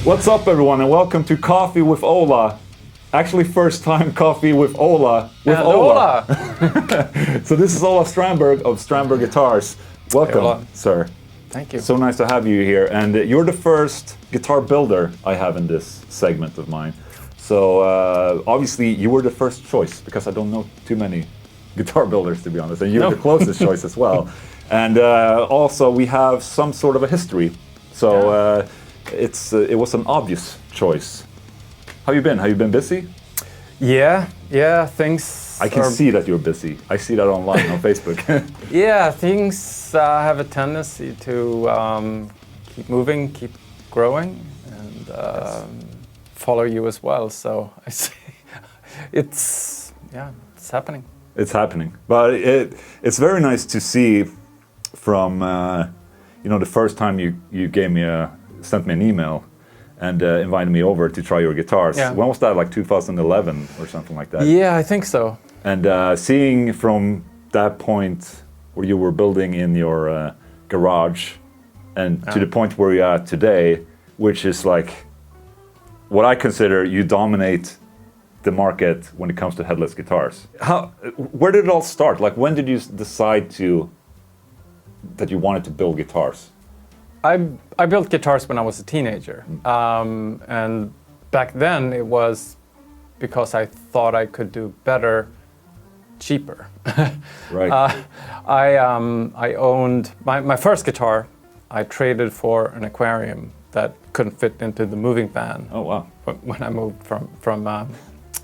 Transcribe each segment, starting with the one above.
What's up, everyone, and welcome to Coffee with Ola. Actually, first time Coffee with Ola. Ola. So this is Ola Strandberg of Strandberg Guitars. Welcome, Ola. sir. Thank you. So nice to have you here, and you're the first guitar builder I have in this segment of mine. So obviously you were the first choice, because I don't know too many guitar builders, to be honest, and you're the closest choice as well. And also we have some sort of a history, so it was an obvious choice. How you been? Have you been busy? Yeah, things. I can see that you're busy. I see that online on Facebook. Yeah, things have a tendency to keep moving, keep growing, and follow you as well. So I see it's happening. It's happening, but it's very nice to see from the first time you sent me an email and invited me over to try your guitars. Yeah. When was that? Like 2011 or something like that? Yeah, I think so. And seeing from that point where you were building in your garage and to the point where you're at today, which is like what I consider you dominate the market when it comes to headless guitars. Where did it all start? Like, when did you decide that you wanted to build guitars? I built guitars when I was a teenager, and back then it was because I thought I could do better, cheaper. Right. I owned my first guitar. I traded for an aquarium that couldn't fit into the moving van. Oh wow! When I moved from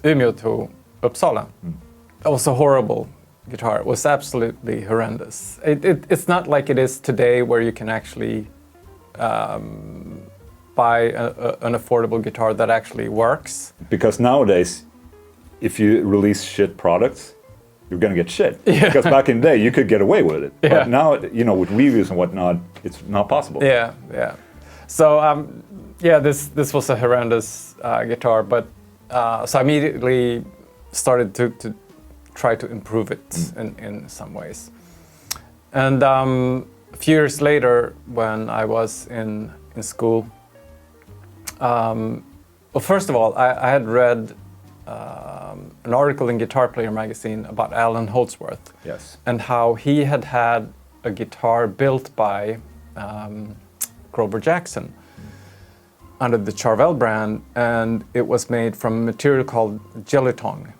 Umeå to Uppsala. That was a horrible guitar. It was absolutely horrendous. It's not like it is today, where you can actually buy an affordable guitar that actually works. Because nowadays, if you release shit products, you're gonna get shit. Yeah. Because back in the day, you could get away with it. Yeah. But now, with reviews and whatnot, it's not possible. Yeah. So this was a horrendous guitar, but so I immediately started to try to improve it in some ways. And a few years later, when I was in school, well, first of all, I had read an article in Guitar Player magazine about Alan Holdsworth. Yes. And how he had a guitar built by Grover Jackson under the Charvel brand, and it was made from a material called gelatong.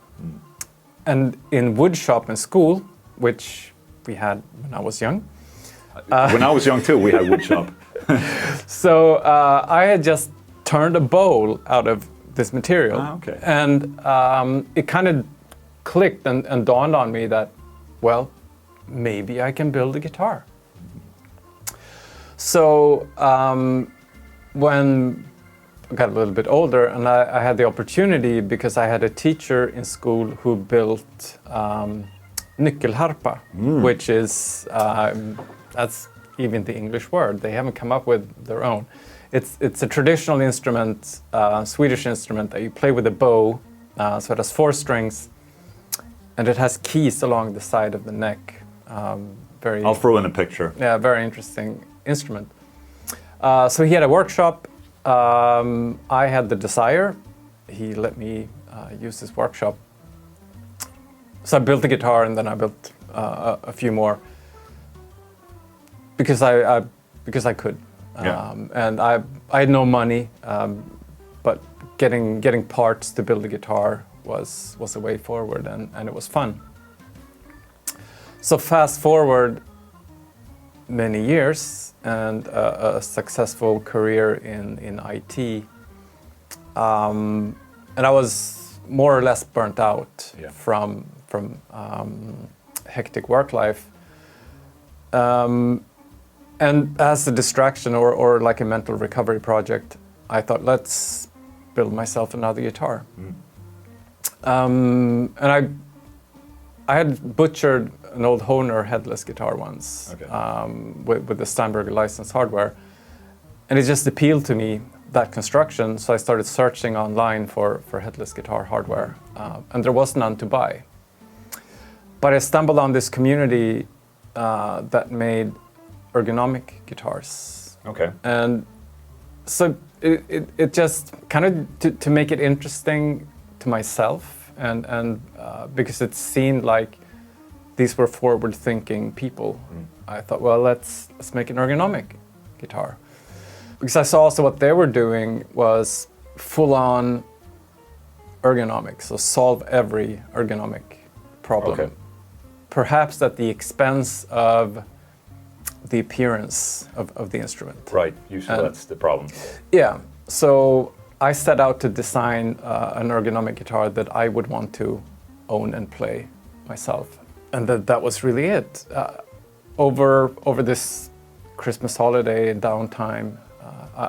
And in wood shop in school, which we had when I was young. When I was young too, we had wood shop. So I had just turned a bowl out of this material. Okay. And it kind of clicked and dawned on me that, well, maybe I can build a guitar. So when I got a little bit older, and I had the opportunity, because I had a teacher in school who built nyckelharpa, which is, that's even the English word. They haven't come up with their own. It's a traditional instrument, Swedish instrument that you play with a bow. So it has 4 strings, and it has keys along the side of the neck. I'll throw in a picture. Yeah, very interesting instrument. So he had a workshop. I had the desire. He let me use his workshop. So I built the guitar, and then I built a few more because I could. Yeah. And I had no money, but getting parts to build a guitar was a way forward, and it was fun. So fast forward many years, and a successful career in IT, and I was more or less burnt out from hectic work life. And as a distraction or like a mental recovery project, I thought, let's build myself another guitar. And I had butchered an old Hohner headless guitar once, with the Strandberg licensed hardware. And it just appealed to me, that construction, so I started searching online for headless guitar hardware, and there was none to buy. But I stumbled on this community that made ergonomic guitars. Okay. And so it just kind of to make it interesting to myself, and because it seemed like these were forward-thinking people, I thought, well, let's make an ergonomic guitar. Because I saw also what they were doing was full-on ergonomics, so solve every ergonomic problem. Okay. Perhaps at the expense of the appearance of the instrument. Right, usually that's the problem. Yeah, so I set out to design an ergonomic guitar that I would want to own and play myself. And that was really it. Over this Christmas holiday downtime,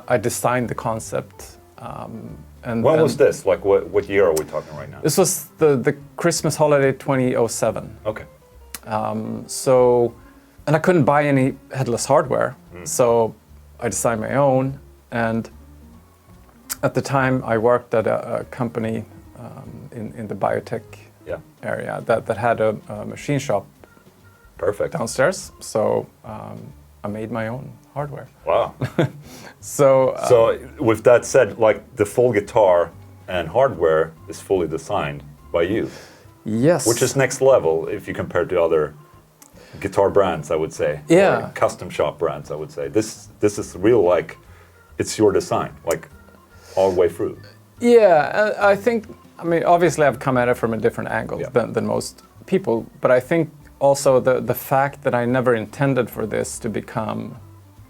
I designed the concept. And when was this? Like what year are we talking right now? This was the Christmas holiday 2007. Okay. And I couldn't buy any headless hardware, so I designed my own. And at the time, I worked at a company in the biotech area that had a machine shop. Perfect. Downstairs. So I made my own hardware. Wow. So with that said, like the full guitar and hardware is fully designed by you. Yes. Which is next level if you compare to other guitar brands, I would say. Yeah. Or custom shop brands, I would say. This is real, like, it's your design, like, all the way through. Yeah, I think, I mean, obviously I've come at it from a different angle than most people, but I think also the fact that I never intended for this to become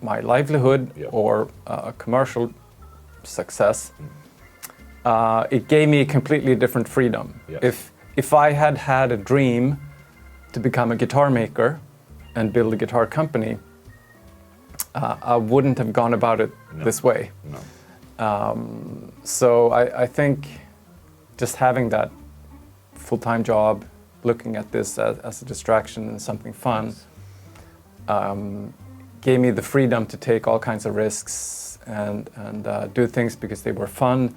my livelihood or a commercial success, it gave me a completely different freedom. If I had had a dream to become a guitar maker and build a guitar company, I wouldn't have gone about it this way. No. So I think just having that full-time job, looking at this as a distraction and something fun, gave me the freedom to take all kinds of risks and do things because they were fun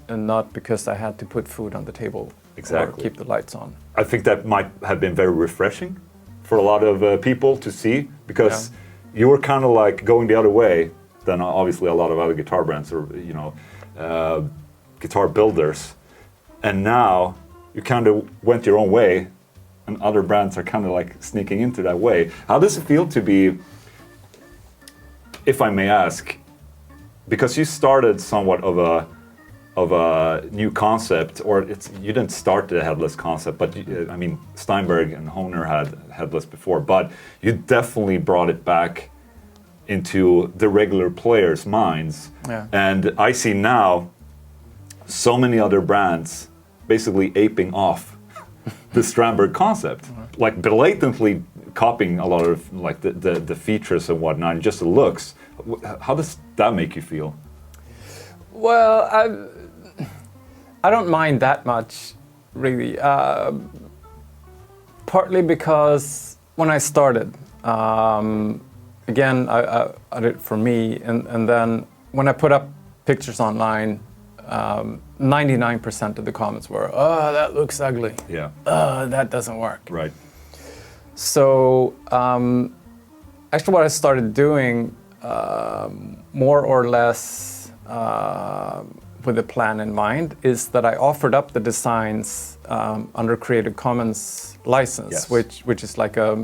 and not because I had to put food on the table. Exactly. Or keep the lights on. I think that might have been very refreshing for a lot of people to see, because you were kind of like going the other way than obviously a lot of other guitar brands or guitar builders, and now you kind of went your own way, and other brands are kind of like sneaking into that way. How does it feel to be, if I may ask, because you started somewhat of a new concept, or you didn't start the headless concept, but I mean, Steinberg and Hohner had headless before, but you definitely brought it back into the regular players' minds. Yeah. And I see now so many other brands basically aping off the Strandberg concept, like blatantly copying a lot of like the features and whatnot, just the looks. How does that make you feel? Well, I don't mind that much, really. Partly because when I started, again, I did it for me, and then when I put up pictures online, 99% of the comments were, "Oh, that looks ugly. Yeah. That doesn't work." Right. So actually, what I started doing, more or less with a plan in mind, is that I offered up the designs under Creative Commons license, which is like a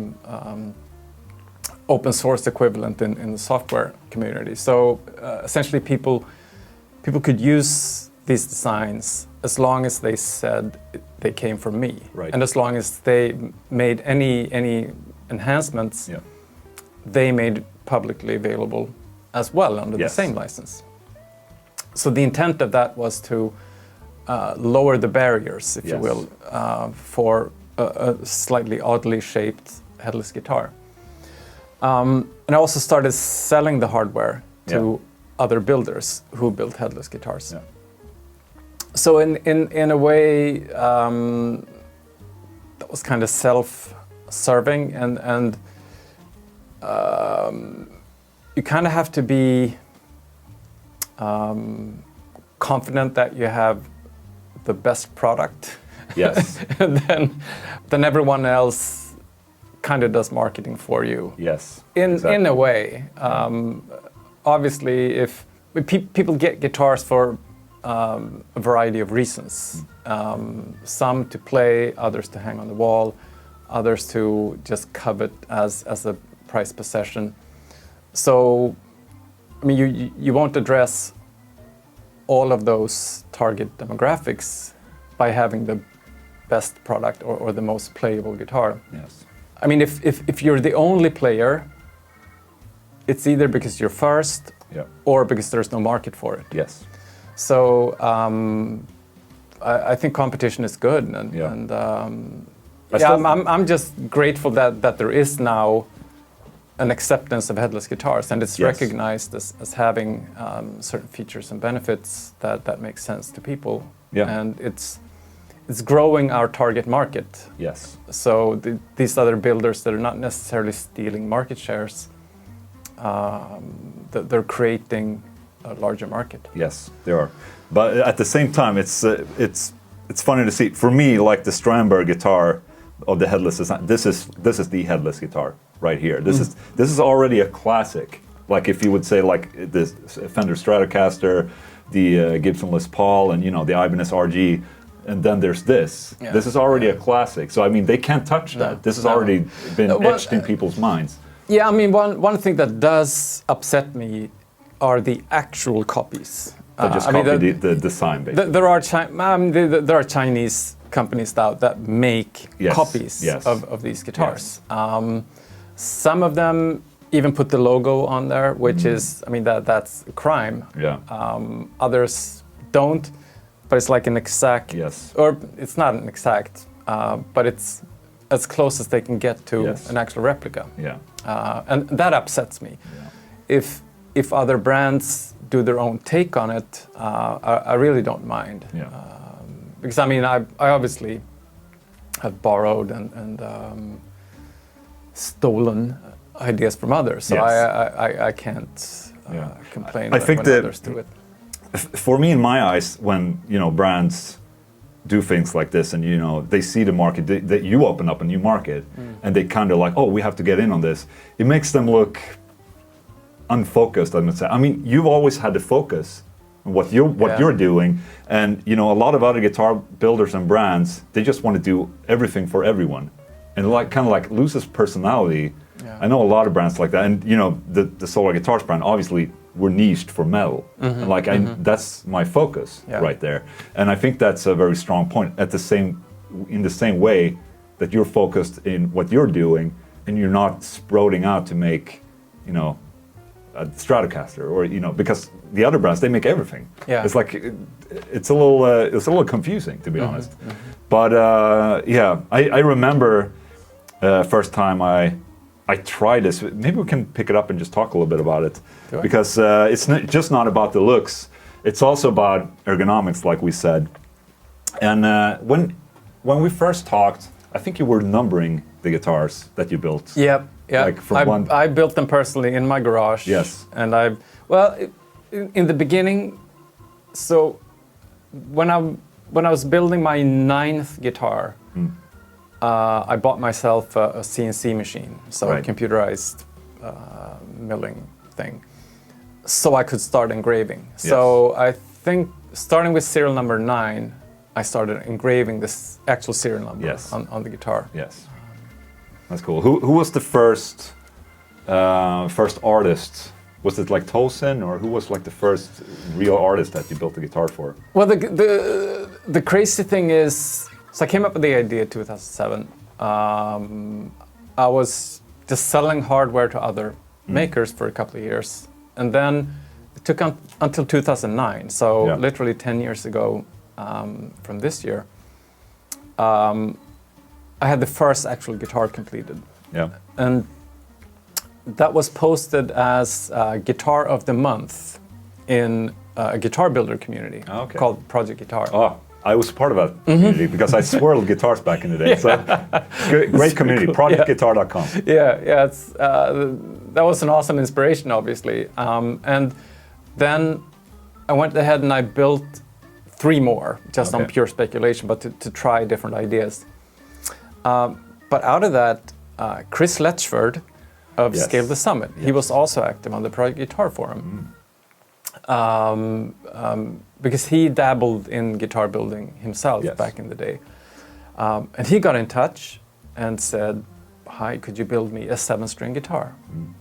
open source equivalent in the software community. So essentially, people could use these designs as long as they said they came from me, and as long as they made any enhancements, they made publicly available as well under the same license. So the intent of that was to lower the barriers, if you will, for a slightly oddly shaped headless guitar. And I also started selling the hardware to other builders who built headless guitars. Yeah. So in a way, that was kind of self-serving, and you kind of have to be confident that you have the best product. Yes. And then everyone else kind of does marketing for you. Yes. In a way. Obviously, if people get guitars for a variety of reasons. Some to play, others to hang on the wall, others to just covet as a prized possession. So, I mean, you won't address all of those target demographics by having the best product or the most playable guitar. Yes. I mean, if you're the only player, it's either because you're first or because there's no market for it. Yes. So I think competition is good, and I'm just grateful that there is now an acceptance of headless guitars, and it's recognized as having certain features and benefits that make sense to people. Yeah. And it's growing our target market. Yes. So these other builders that are not necessarily stealing market shares, they're creating a larger market. Yes, they are. But at the same time, it's funny to see. For me, like the Strandberg guitar of the headless design, this is the headless guitar right here. This is already a classic. Like if you would say like the Fender Stratocaster, the Gibson Les Paul, and the Ibanez RG, and then there's this. Yeah. This is already a classic. So I mean, they can't touch that. This has already been etched in people's minds. Yeah, I mean, one thing that does upset me are the actual copies. That just copy the design, basically. There are Chinese companies that make copies of these guitars. Yes. Some of them even put the logo on there, which is, I mean, that's a crime. Yeah. Others don't, but it's like an exact, or it's not an exact, but it's as close as they can get to an actual replica. Yeah. And that upsets me. Yeah. If other brands do their own take on it, I really don't mind. Yeah. Because I mean, I obviously have borrowed and stolen ideas from others, so I can't complain when others do it. For me, in my eyes, when brands do things like this, and they see the market, that you open up a new market, and they kind of like, oh, we have to get in on this. It makes them look unfocused, I would say. I mean, you've always had the focus on what you're doing, and a lot of other guitar builders and brands, they just want to do everything for everyone, and kind of loses personality. Yeah. I know a lot of brands like that, and the Solar Guitars brand, obviously we're niched for metal, and that's my focus right there, and I think that's a very strong point. In the same way that you're focused in what you're doing, and you're not sprouting out to make a Stratocaster, or because the other brands, they make everything. Yeah. It's like it's a little confusing, to be honest. But I remember first time I tried this. Maybe we can pick it up and just talk a little bit about it, because it's just not about the looks. It's also about ergonomics, like we said. And when we first talked, I think you were numbering the guitars that you built. Yep. Yeah, I built them personally in my garage. Yes. And in the beginning, so when I was building my 9th guitar, I bought myself a CNC machine, so a computerized milling thing, so I could start engraving. Yes. So I think starting with serial number 9, I started engraving this actual serial number on the guitar. Yes. That's cool. Who was the first artist? Was it like Tosin, or who was like the first real artist that you built the guitar for? Well, the crazy thing is, so I came up with the idea in 2007. I was just selling hardware to other makers for a couple of years, and then it took until 2009. So literally 10 years ago from this year. I had the first actual guitar completed. Yeah. And that was posted as Guitar of the Month in a guitar builder community called Project Guitar. Oh, I was part of that community because I swirled guitars back in the day. So great community, cool. projectguitar.com. Yeah, that was an awesome inspiration, obviously. And then I went ahead and I built 3 more, just on pure speculation, but to try different ideas. But out of that, Chris Letchford of Yes. Scale the Summit. He Yes. was also active on the Project Guitar Forum. Because he dabbled in guitar building himself Yes. back in the day. And he got in touch and said, "Hi, could you build me a 7-string guitar?"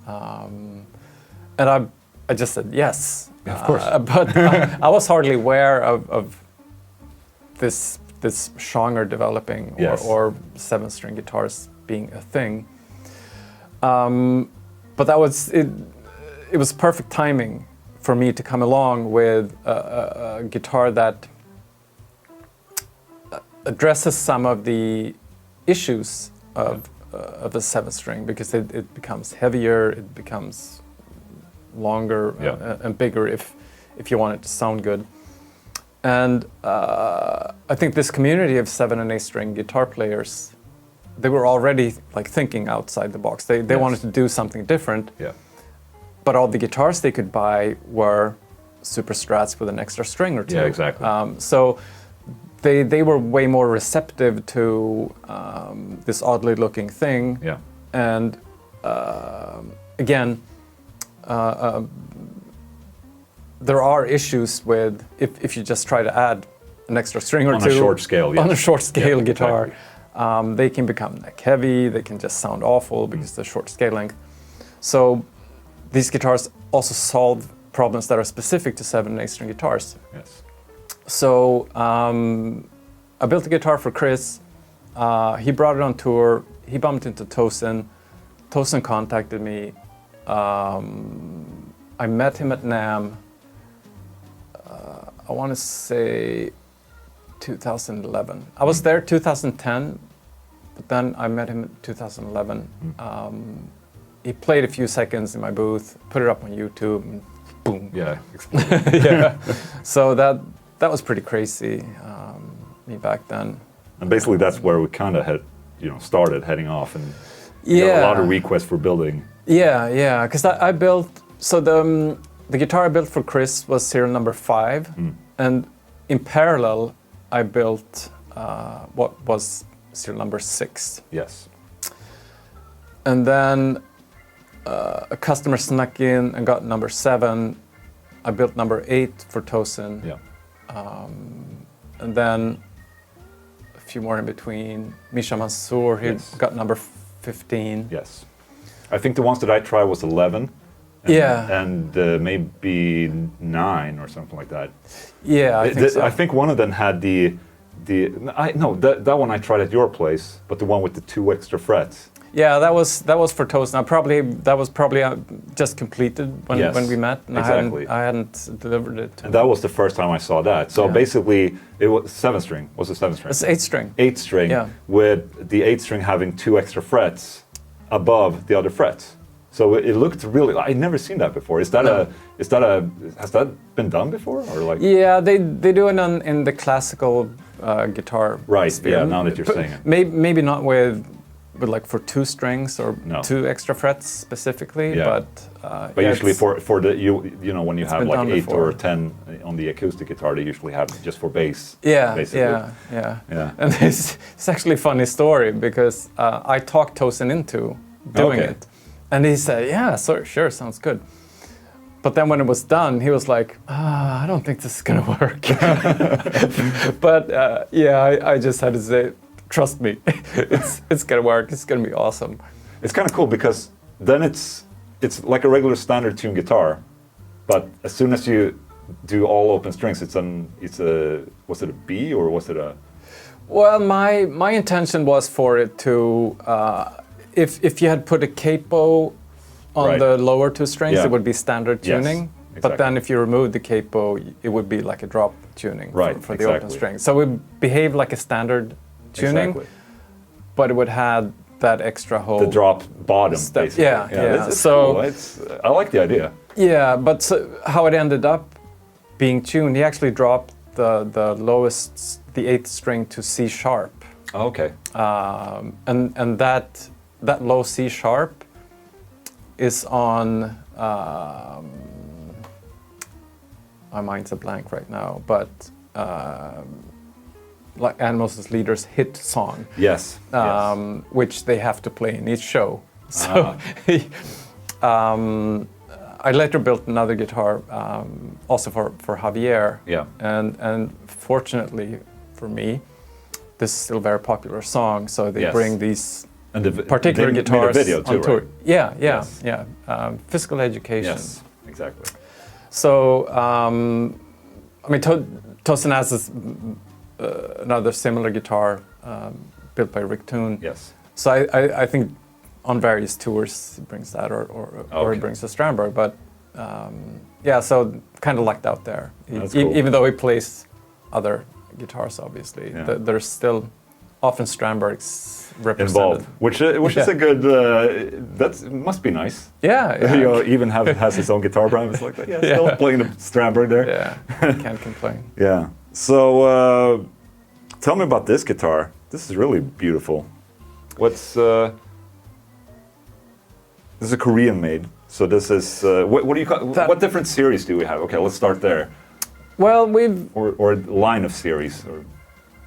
And I just said yes. Of course. But I was hardly aware of this genre developing Yes. or 7-string guitars being a thing. But that was it. It was perfect timing for me to come along with a guitar that addresses some of the issues of a 7-string, because it becomes heavier, it becomes longer and bigger if you want it to sound good. And I think this community of 7 and 8-string guitar players, they were already like thinking outside the box. They Yes. wanted to do something different. Yeah. But all the guitars they could buy were super strats with an extra string or two. Yeah, exactly. So they were way more receptive to this oddly looking thing. Yeah. And again, there are issues with if you just try to add an extra string or On two a short scale, yes. on a short scale Yeah, guitar. exactly. They can become neck heavy. They can just sound awful because of the short scale length. So these guitars also solve problems that are specific to 7 and 8-string guitars. Yes. So I built a guitar for Chris. He brought it on tour. He bumped into Tosin. Tosin contacted me. I met him at NAMM. I want to say 2011. I was there 2010, but then I met him in 2011. He played a few seconds in my booth, put it up on YouTube, and boom. Yeah. Yeah. So that was pretty crazy, me back then. And basically, that's where we kind of had, started heading off, and you got a lot of requests for building. Yeah. Because I built, so the guitar I built for Chris was serial number 5, and in parallel, I built what was serial number 6. Yes. And then a customer snuck in and got number 7. I built number 8 for Tosin. Yeah. And then a few more in between. Misha Mansour, he Yes. got number 15. Yes. I think the ones that I tried was 11. And maybe 9 or something like that. Yeah, I think so. I think one of them had that one I tried at your place, but the one with the 2 extra frets. Yeah, that was for Tosin. That was probably just completed when we met, and exactly. I hadn't delivered it. And that was the first time I saw that. So basically, it was 7-string. Was it 7-string? It's 8-string. 8-string, Yeah. with the 8-string having 2 extra frets above the other frets. So it looked really. I'd never seen that before. Has that been done before, or like? Yeah, they do it in the classical guitar. Right. sphere. Yeah. Now that you're saying it. Maybe not with like for 2 strings or No. 2 extra frets specifically, Yeah. but But usually for the when you have been like done 8 before. or 10 on the acoustic guitar, they usually have just for bass. Yeah, basically. yeah. And it's actually a funny story because I talked Tosin into doing Okay. it, and he said, "Yeah, sure, sounds good." But then when it was done, he was like, "I don't think this is gonna work." But I just had to say, "Trust me, it's gonna work. It's gonna be awesome." It's kind of cool because then it's like a regular standard tune guitar, but as soon as you do all open strings, was it a B or was it a? Well, my intention was for it to, if you had put a capo on Right. the lower 2 strings, Yeah. it would be standard Yes, tuning. exactly. But then if you remove the capo, it would be like a drop tuning Right, for the open exactly. strings. So it would behave like a standard tuning, Exactly. but it would have that extra whole The drop bottom, step. basically. Yeah. It's So- cool. I like the idea. Yeah, but so how it ended up being tuned, he actually dropped the lowest, the 8th string to C sharp. Oh, okay. And that low C sharp is on, my mind's a blank right now, but like Animals as Leaders hit song, Yes. which they have to play in each show. So I later built another guitar, also for Javier. Yeah. And fortunately for me, this is still a very popular song. So they bring these particular guitars made a video too, on tour. right? Yeah. Physical education. Yes, exactly. So I mean, Tosin has another similar guitar built by Rick Toon. Yes. So I think on various tours he brings that, or he brings the Strandberg. But yeah, so kind of lucked out there. Cool. Even though he plays other guitars, obviously, there's still often Strandbergs represented. Involved, which is a good. That must be nice. Yeah. You know, even has his own guitar brand. It's like still playing the Strandberg there. Yeah, can't complain. Yeah. So tell me about this guitar. This is really beautiful. What's this is a Korean made. So this is what do you call? What different series do we have? Okay, let's start there. Well, we've or line of series. Or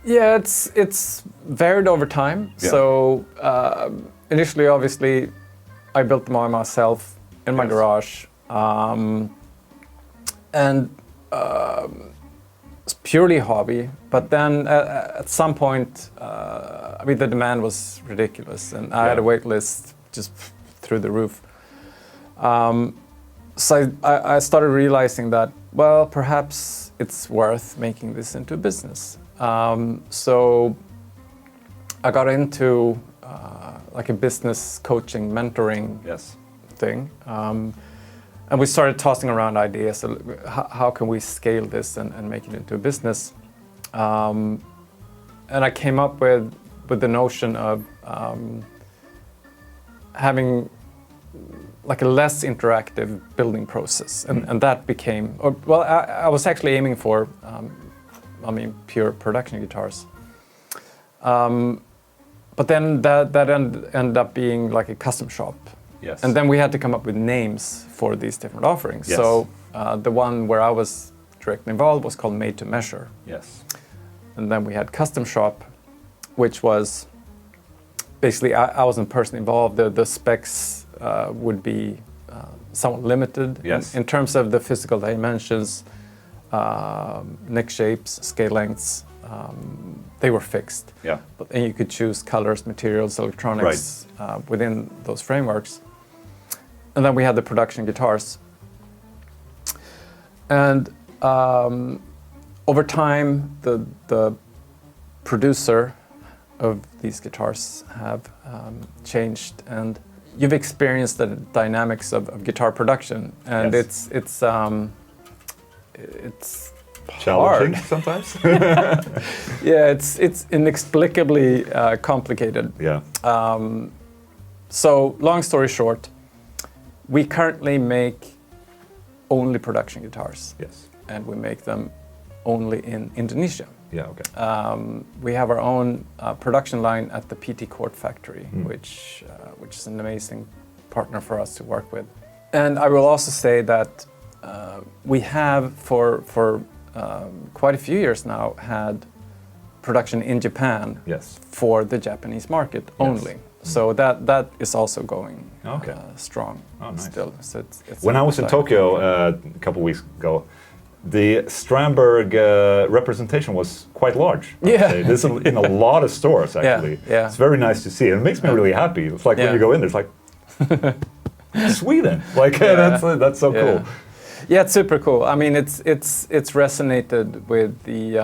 yeah, it's varied over time. Yeah. So initially, obviously, I built them all myself in my garage, and it's purely hobby. But then at some point, I mean, the demand was ridiculous, and I had a wait list just through the roof. So I started realizing that, well, perhaps it's worth making this into a business. So I got into like a business coaching, mentoring thing. And we started tossing around ideas. How can we scale this and make it into a business? And I came up with the notion of having like a less interactive building process. And that became, I was actually aiming for, pure production guitars. But then that ended up being like a custom shop. Yes. And then we had to come up with names for these different offerings. Yes. So the one where I was directly involved was called Made to Measure. Yes. And then we had Custom Shop, which was basically, I wasn't personally involved. The specs would be somewhat limited in terms of the physical dimensions, neck shapes, scale lengths. They were fixed. Yeah. But then you could choose colors, materials, electronics within those frameworks. And then we had the production guitars. And over time, the producer of these guitars have changed, and you've experienced the dynamics of guitar production, and it's challenging hard sometimes. Yeah, it's inexplicably complicated. Yeah. So long story short, we currently make only production guitars. Yes. And we make them only in Indonesia. Yeah. Okay. We have our own production line at the PT Court factory, which is an amazing partner for us to work with. And I will also say that we have for quite a few years now had production in Japan for the Japanese market only. So that is also going strong still. So it's when I was in Tokyo a couple of weeks ago, the Strandberg representation was quite large. There's in a lot of stores actually. Yeah. It's very nice to see, and it makes me really happy. It's like when you go in, there's like Sweden. Like that's so cool. Yeah, it's super cool. I mean, it's resonated with the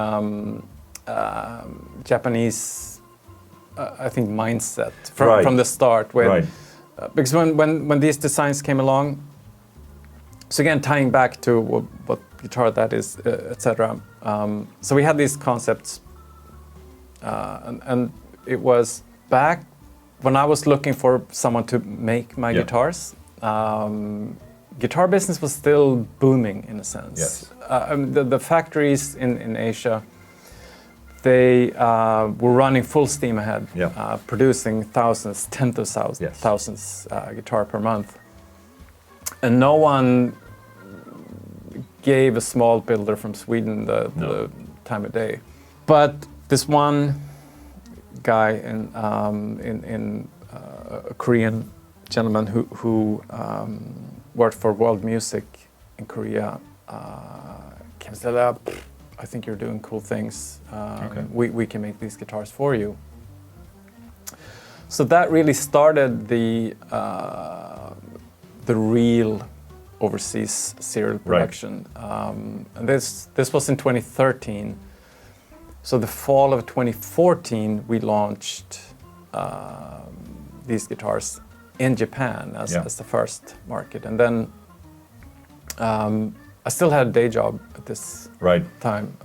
Japanese, I think, mindset from the start. Because when these designs came along, so again, tying back to what guitar that is, etc. So we had these concepts, and it was back when I was looking for someone to make my guitars. Guitar business was still booming in a sense. The factories in Asia, they were running full steam ahead, producing thousands, tens of thousands guitar per month. And no one gave a small builder from Sweden the time of day. But this one guy a Korean gentleman who worked for World Music in Korea came and said, I think you're doing cool things. Okay. We can make these guitars for you. So that really started the real overseas serial production. Right. And this was in 2013. So the fall of 2014, we launched these guitars in Japan as the first market. And then I still had a day job at this time.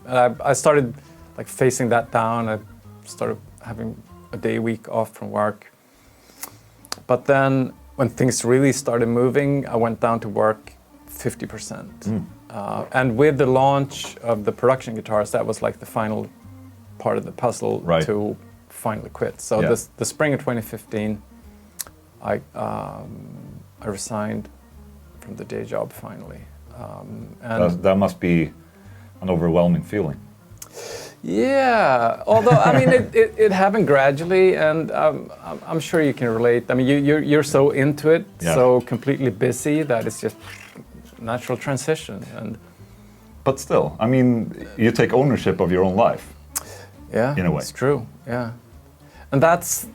And I started like facing that down. I started having a day, week off from work. But then when things really started moving, I went down to work 50%. And with the launch of the production guitars, that was like the final part of the puzzle to finally quit. So the spring of 2015, I resigned from the day job finally. And that must be an overwhelming feeling. Yeah, although I mean it happened gradually, and I'm sure you can relate. I mean you're so into it, so completely busy that it's just natural transition. But still, I mean, you take ownership of your own life. Yeah, in a way, it's true. Yeah, and that's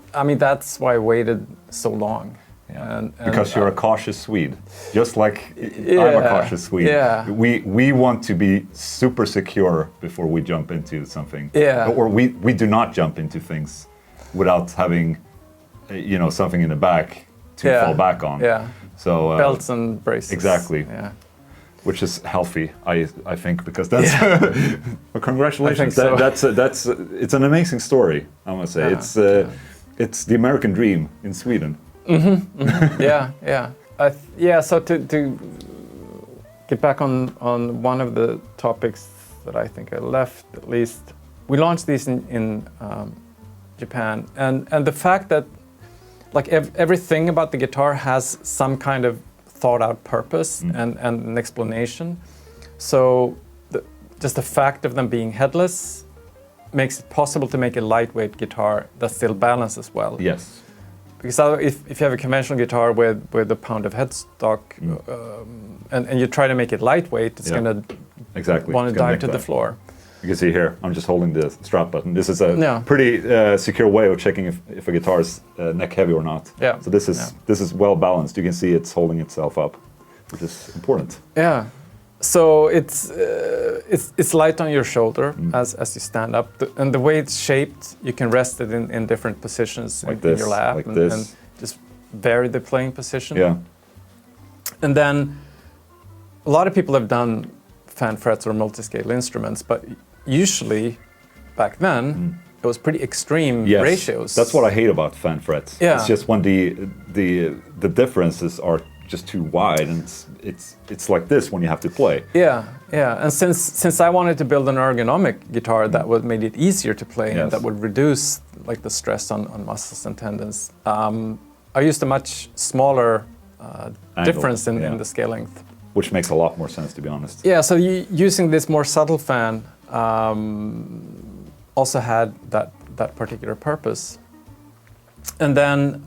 why I waited so long. Yeah. And because you're a cautious Swede, just like I'm a cautious Swede. Yeah. We want to be super secure before we jump into something. Yeah. Or we do not jump into things without having, something in the back to fall back on. Yeah. So belts and braces. Exactly. Yeah. Which is healthy, I think, because that's. Well, congratulations. I think so. That's it's an amazing story. I must say it's the American dream in Sweden. So to get back on one of the topics that I think I left, at least, we launched these in Japan, and the fact that like everything about the guitar has some kind of thought out purpose and an explanation. So just the fact of them being headless makes it possible to make a lightweight guitar that still balances well. Yes. Because if you have a conventional guitar with a pound of headstock and you try to make it lightweight, it's going to want to dive to the floor. You can see here, I'm just holding the strap button. This is a pretty secure way of checking if a guitar is neck heavy or not. Yeah. So this is well balanced. You can see it's holding itself up, which is important. Yeah. So it's light on your shoulder as you stand up, and the way it's shaped, you can rest it in different positions in your lap, and just vary the playing position. Yeah. And then a lot of people have done fan frets or multi-scale instruments, but usually back then it was pretty extreme ratios. That's what I hate about fan frets. Yeah. It's just when the differences are just too wide, and it's like this when you have to play. Yeah. And since I wanted to build an ergonomic guitar that would made it easier to play and that would reduce like the stress on muscles and tendons, I used a much smaller difference in the scale length. Which makes a lot more sense, to be honest. Yeah. So using this more subtle fan also had that particular purpose, and then.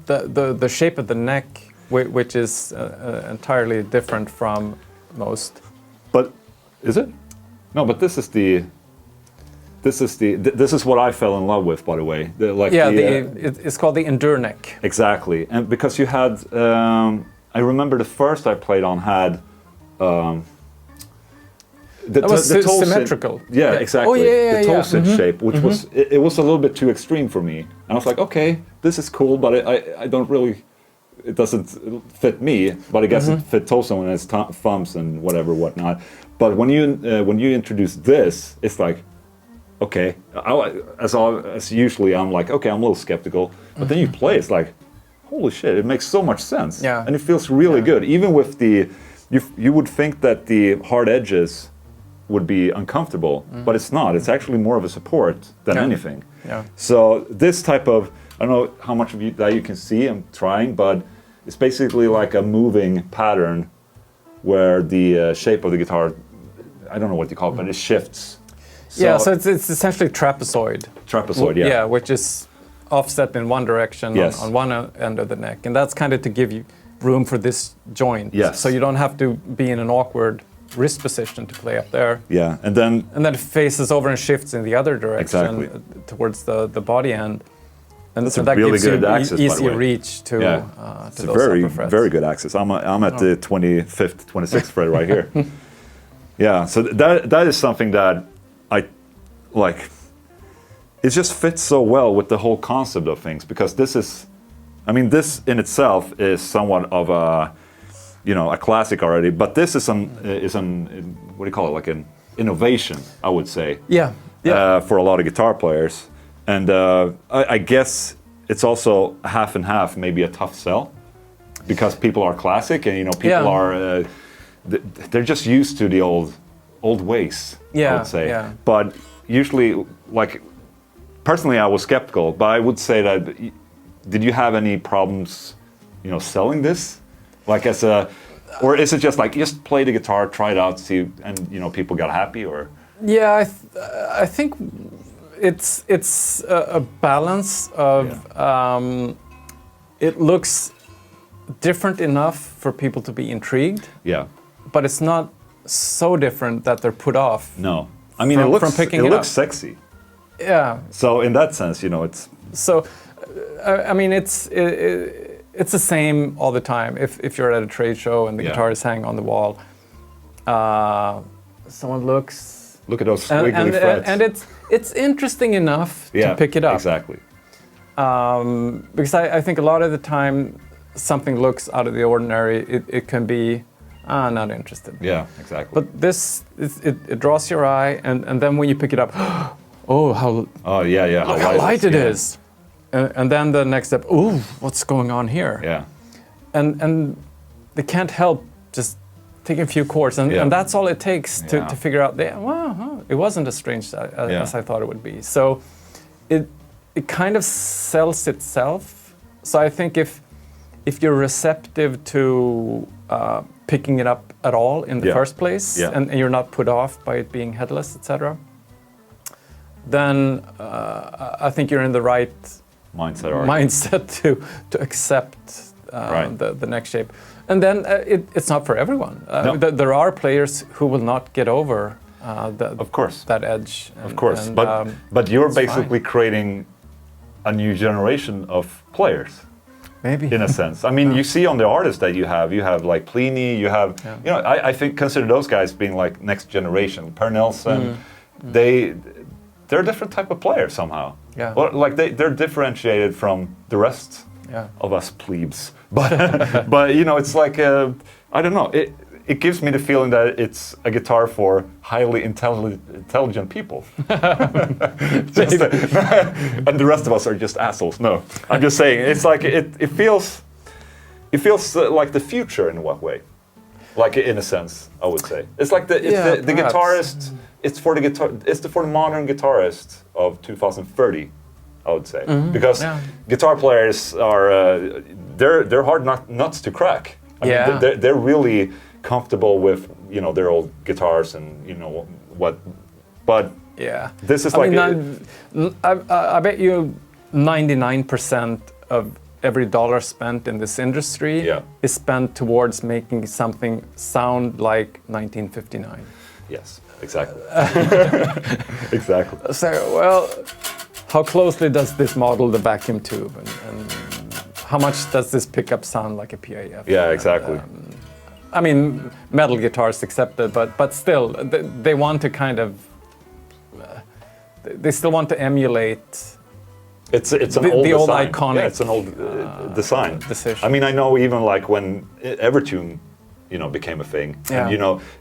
The shape of the neck, which is entirely different from most. But is it? No, but this is what I fell in love with, by the way. It's called the Endure neck. Exactly, and because you had, I remember the first I played on had. That was symmetrical. Yeah, exactly. The toe sit shape, which was it was a little bit too extreme for me, and I was like, okay, this is cool, but I don't really, it doesn't fit me. But I guess it fit Tosin when it's thumbs and whatnot. But when you introduce this, it's like, okay, as usually I'm like, okay, I'm a little skeptical, but then you play, it's like, holy shit, it makes so much sense, and it feels really good, even with you would think that the hard edges would be uncomfortable, but it's not. It's actually more of a support than anything. Yeah. So this type of, I don't know how much of that you can see, I'm trying, but it's basically like a moving pattern where the shape of the guitar, I don't know what you call it, but it shifts. So it's essentially trapezoid. Trapezoid, yeah. Yeah, which is offset in one direction Yes. on one end of the neck, and that's kind of to give you room for this joint. Yes. So you don't have to be in an awkward wrist position to play up there. Yeah, and then it faces over and shifts in the other direction Exactly. Towards the body end. And That's a that really gives good you access, by the easier way. reach to it's a those very, upper frets. very good access. I'm at the 25th, 26th fret right here. Yeah, so that is something that I like. It just fits so well with the whole concept of things, because this in itself is somewhat of a classic already, but this is an what do you call it, like an innovation, I would say. Yeah. For a lot of guitar players. And I guess it's also half and half, maybe a tough sell, because people are classic and people are they're just used to the old ways. I would say. Yeah. But usually, like personally, I was skeptical. But I would say that did you have any problems, selling this, like or is it just like just play the guitar, try it out, see, and people got happy, or? Yeah, I think it's a balance of it looks different enough for people to be intrigued. Yeah. But it's not so different that they're put off. No, I mean it looks sexy. Yeah. So in that sense, it's. So, I mean, it's the same all the time. If you're at a trade show and the guitar is hanging on the wall, someone looks. Look at those squiggly frets. And it's interesting enough to pick it up. Exactly. Because I think a lot of the time something looks out of the ordinary. It can be, not interested. Yeah, exactly. But this, it draws your eye, and then when you pick it up, how light it is. And then the next step, what's going on here? Yeah. And they can't help just taking a few chords, and that's all it takes to figure out it wasn't as strange as I thought it would be. So it kind of sells itself. So I think if you're receptive to picking it up at all in the first place, and you're not put off by it being headless, etc., then I think you're in the right mindset to accept the neck shape. And then it's not for everyone. No. There are players who will not get over that edge. Of course, but you're basically creating a new generation of players. Maybe. In a sense. I mean, you see on the artists that you have like Pliny, you have, I think consider those guys being like next generation. Per Nelson, they're a different type of player somehow. Yeah. Or like they're differentiated from the rest of us plebes. But it's like I don't know. It gives me the feeling that it's a guitar for highly intelligent people. And the rest of us are just assholes. No, I'm just saying. It's like it feels like the future in what way? Like in a sense, I would say. It's like the guitarist. It's for the modern guitarist of 2030. I would say, because guitar players are they're hard nuts to crack. I mean, they're really comfortable with their old guitars and what, but this is I bet you 99% of every dollar spent in this industry is spent towards making something sound like 1959. Yes, exactly. Exactly. So, well, how closely does this model the vacuum tube, and how much does this pickup sound like a PAF? Yeah, exactly. I mean, metal guitars accepted, but still, they want to kind of, they still want to emulate. It's an old design. Iconic. Yeah, it's an old design. Decision. I mean, I know even like when Evertune, became a thing. And,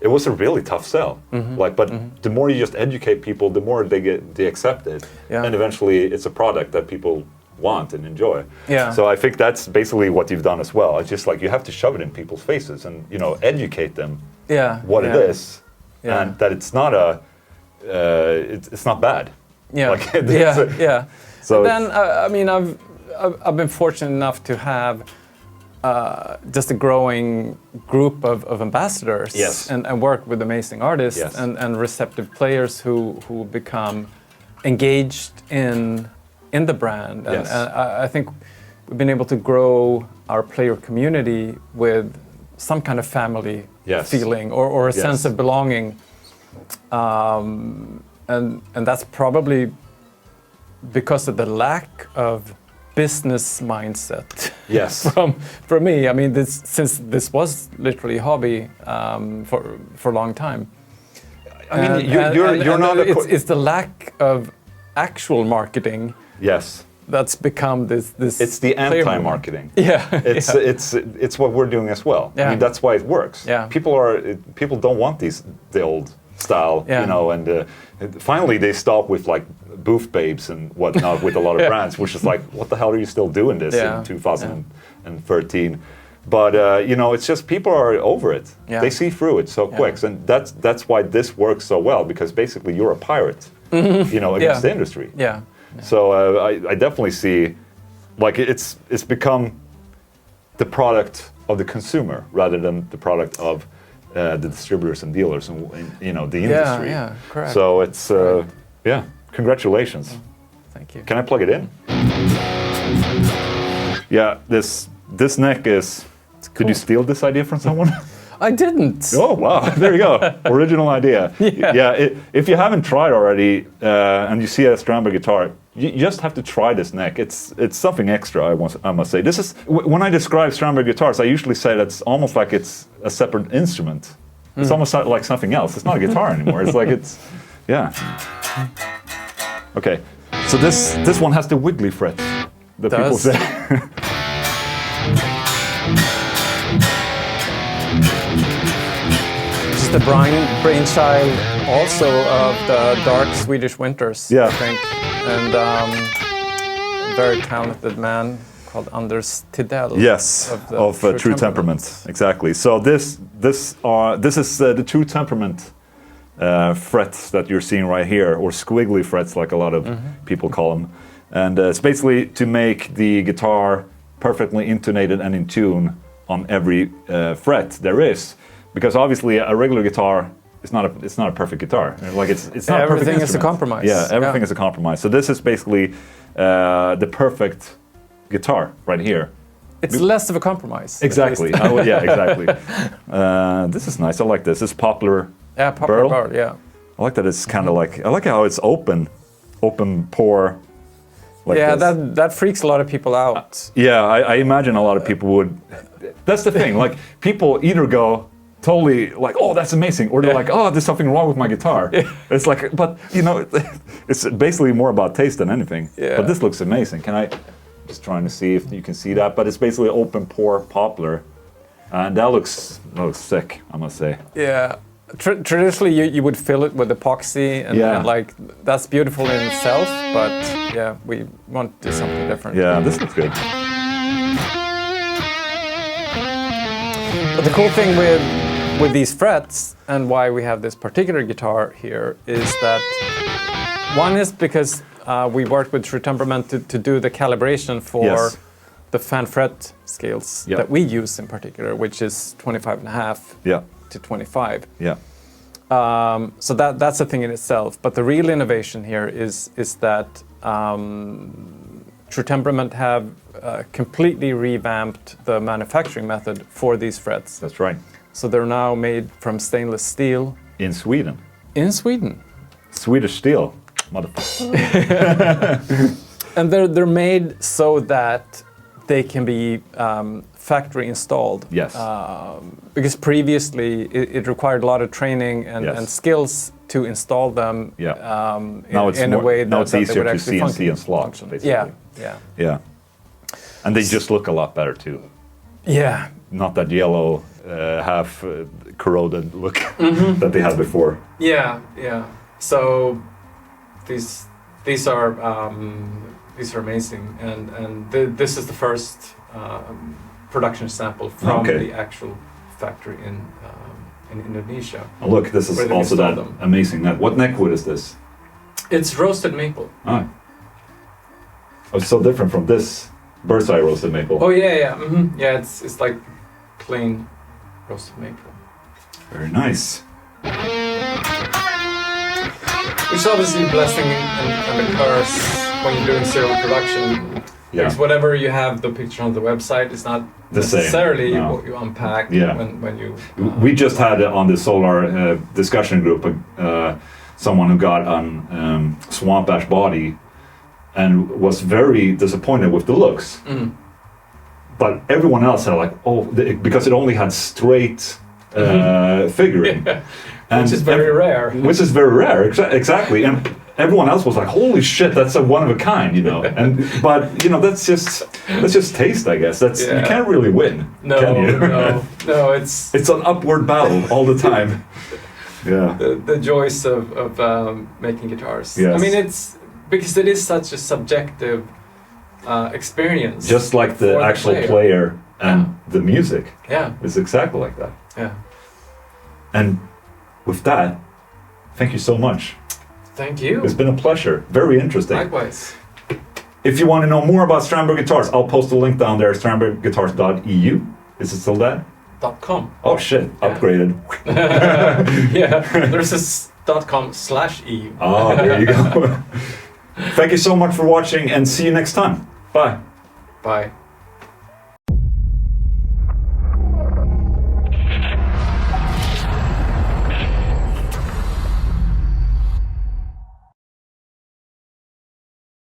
it was a really tough sell. Like, but the more you just educate people, the more they accept it, and eventually it's a product that people want and enjoy. Yeah. So I think that's basically what you've done as well. It's just like you have to shove it in people's faces and educate them what it is, and that it's not it's not bad. Yeah. Like, yeah. So then I mean I've been fortunate enough to have just a growing group of ambassadors, Yes. and work with amazing artists, Yes. and receptive players who become engaged in the brand. And, Yes. I think we've been able to grow our player community with some kind of family Yes. feeling or a Yes. sense of belonging. And that's probably because of the lack of business mindset. Yes. from me. I mean, since this was literally a hobby for a long time. I mean, you're not a... It's the lack of actual marketing Yes. that's become this. It's the player movement. anti-marketing. Yeah. It's what we're doing as well. Yeah. I mean, that's why it works. Yeah. People don't want the old style, Yeah. you know, and finally they stop with like booth babes and whatnot with a lot of Yeah. brands, which is like, what the hell are you still doing this Yeah. in 2013? But you know, it's just people are over it. Yeah. They see through it so quick, and that's why this works so well, because basically you're a pirate, you know, against the industry. Yeah. So I definitely see, like it's become the product of the consumer rather than the product of the distributors and dealers and you know, the industry. Yeah, correct. So it's yeah, congratulations. Thank you. Can I plug it in? Yeah, this neck is. Did you steal this idea from someone? I didn't. Oh wow! There you go. Original idea. Yeah. If you haven't tried already, and you see a Strandberg guitar, you just have to try this neck. It's something extra. I must say. This is when I describe Strandberg guitars, I usually say that's almost like it's a separate instrument. It's almost like something else. It's not a guitar anymore. It's like yeah. Okay. So this one has the wiggly frets that people Does. say. It's the brainchild also of the dark Swedish winters, Yeah. I think, and a very talented man called Anders Tidell. Yes, of True Temperament, exactly. So this is the True Temperament frets that you're seeing right here, or squiggly frets, like a lot of people call them. And it's basically to make the guitar perfectly intonated and in tune on every fret there is, because obviously a regular guitar is not a perfect guitar. Like it's not a perfect Everything is a instrument. compromise. Yeah, everything is a compromise. So this is basically the perfect guitar right here. It's less of a compromise. at Exactly. least. Yeah, exactly. This is nice. I like this. It's poplar. Yeah, popular burl. bar, yeah. I like that it's kind of like. I like how it's open pore. Like Yeah, this. that freaks a lot of people out. Yeah, I imagine a lot of people would. That's the thing. Like people either go totally like, oh, that's amazing, or they're like, oh, there's something wrong with my guitar. It's like, but you know, it's basically more about taste than anything. Yeah. But this looks amazing. Can I? Just trying to see if you can see that, but it's basically open pore poplar, and that looks sick, I must say. Yeah. Traditionally, you would fill it with epoxy, and like that's beautiful in itself. But yeah, we want to do something different. Yeah, this looks good. But the cool thing with these frets and why we have this particular guitar here is that one is because we worked with True Temperament to do the calibration for the fan fret scales that we use in particular, which is 25.5 to 25. Yeah. So that's a thing in itself. But the real innovation here is that True Temperament have completely revamped the manufacturing method for these frets. That's right. So they're now made from stainless steel. In Sweden. In Sweden. Swedish steel, motherfucker. And they're made so that they can be factory installed. Yes. Because previously it required a lot of training and skills to install them in a way that now it's that easier they would to actually CNC and slot, function. basically. Yeah. And they just look a lot better too. Yeah. Not that yellow, half corroded look that they had before. Yeah. So these are amazing, and this is the first production sample from the actual factory in Indonesia. Oh, look, this is also that amazing neck. What neck wood is this? It's roasted maple. Oh, it's so different from this Bird's eye roasted maple. Oh yeah. Yeah, it's like plain roasted maple. Very nice. Which is obviously a blessing and a curse when you're doing serial production. Yeah. Because whatever you have the picture on the website is not The same, necessarily no. what you unpack Yeah. when you... We just had on the solar discussion group someone who got on swamp ash body and was very disappointed with the looks. But everyone else had like, because it only had straight figuring. Yeah. Which is very rare. Which is very rare, exactly. And everyone else was like, "Holy shit, that's a one of a kind," you know. But you know, that's just taste, I guess. You can't really win, can you? No. It's an upward battle all the time. Yeah. The joys of making guitars. Yes. I mean, it's because it is such a subjective experience. Just like the actual player and the music. Yeah. It's exactly like that. Yeah. And with that, thank you so much. Thank you. It's been a pleasure. Very interesting. Likewise. If you want to know more about Strandberg Guitars, I'll post a link down there, strandbergguitars.eu. Is it still that? .com. Oh shit, upgraded. Yeah, there's this .com/eu. Oh, there you go. Thank you so much for watching and see you next time. Bye. Bye.